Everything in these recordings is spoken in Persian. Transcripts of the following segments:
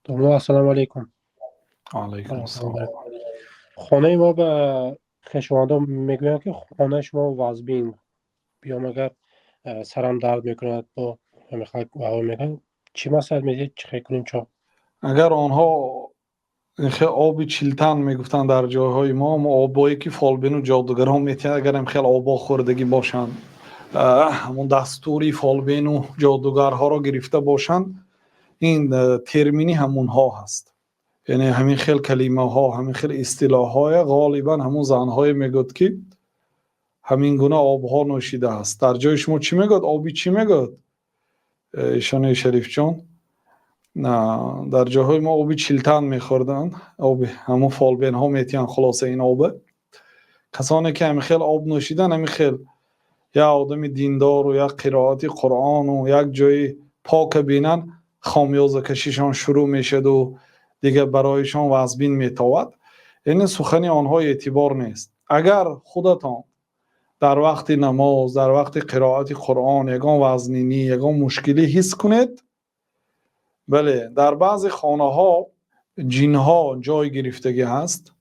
السلام علیکم. علیکم السلام. خانه ما به خشواندان میگویند که خانه شما وازبین بیام اگر سرم درد میکند با میخواد و میگن چی مسئله میشه چه کنیم چا اگر آنها خیلی آب چیلتن میگفتن در جاهای ما آبایی که فالبین و جادوگران میتونن اگر هم خیلی آبا خوردگی باشن همون دستوری فالبین و جادوگرها را گرفته باشن این ترمینی همون ها هست. یعنی همین خیلی کلمه ها همین خیلی اصطلاح های غالبا همون زنهای میگوید که همین گونه آبها نوشیده هست. در جای شما چی میگوید؟ آبی چی میگوید ایشان شریف جان؟ نه، در جاهای ما آبی چیلتن میخوردن، آبی همون فالبین ها میتین. خلاصه این آبه کسانی که همین خیلی آب نوشیدن همین خیلی یا آدم دیندار و یا قرائت قرآن و یک جای پاک بینن خامیازه کشیشان شروع میشد و دیگه برایشان وزبین میتاود. این سخنی آنها اعتبار نیست. اگر خودتان در وقت نماز در وقت قرائت قرآن یگان وزنینی یگان مشکلی حس کنید، بله در بعضی خانه ها جین ها جای گرفتگی هست،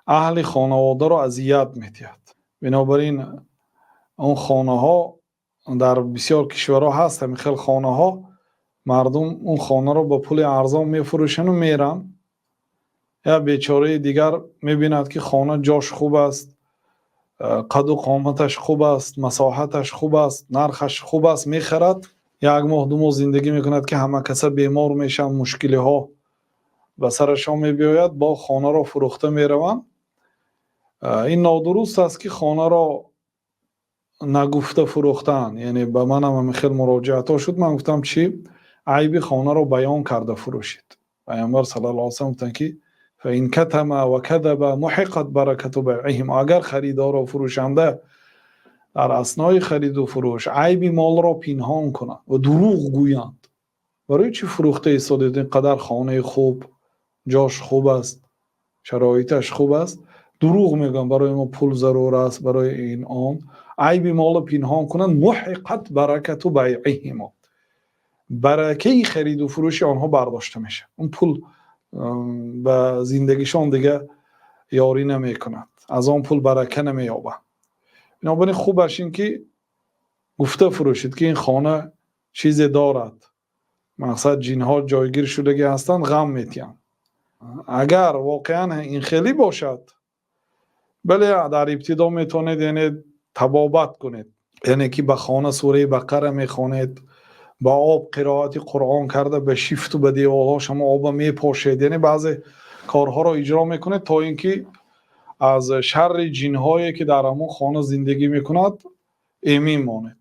اهل خانواده را اذیت میتید. بنابراین اون خانه ها در بسیار کشورها هست، همین خیلی خانه ها مردم اون خانه را با پول ارزان میفروشن و میرن. یا بیچاره دیگر میبیند که خانه جاش خوب است، قد و قامتش خوب است، مساحتش خوب است، نرخش خوب است، میخرد. یک ماه دو ماه زندگی میکند که همه کسا بیمار میشن، مشکلی ها به سرشان میبیاید، با خانه را فروخته میروند. این نادرست است که خانه را نگفته فروختن. یعنی به من هم خیلی مراجعت ها شد، من گفتم چی؟ عیب خانه را بیان کرده فروشید. پیامبر صلی الله علیه و سلم گفتن که فإن کتم و کذب محقت برکت بیعهم. اگر خریدار و فروشنده در اثنای خرید و فروش عیب مال را پنهان کنند و دروغ گویند، برای چی فروخته ایستادید؟ اینقدر خانه خوب، جاش خوب است، شرایطش خوب است، دروغ میگن برای ما پول ضرور است، برای این آن عیب مال پنهان کنند. محقت برکت بیعهم، برکه خرید و فروش آنها برداشته میشه، اون پول به زندگیشان دیگه یاری نمی کند، از آن پول برکه نمی یابند. بنابراین خوب باشین که گفته فروشید که این خانه چیزی دارد، مقصد جین ها جایگیر شدگی هستند، غم میتین. اگر واقعا این خیلی باشد، بله در ابتدا میتونید یعنی تبابت کنید، یعنی که به خانه سوره بقره میخوانید، با آب قرائت قرآن کرده به شیفت و به دیوالها شما آب میپاشید، یعنی بعضی کارها را اجرا میکنید تا اینکه از شر جین هایی که در همون خانه زندگی میکند ایمن مانید.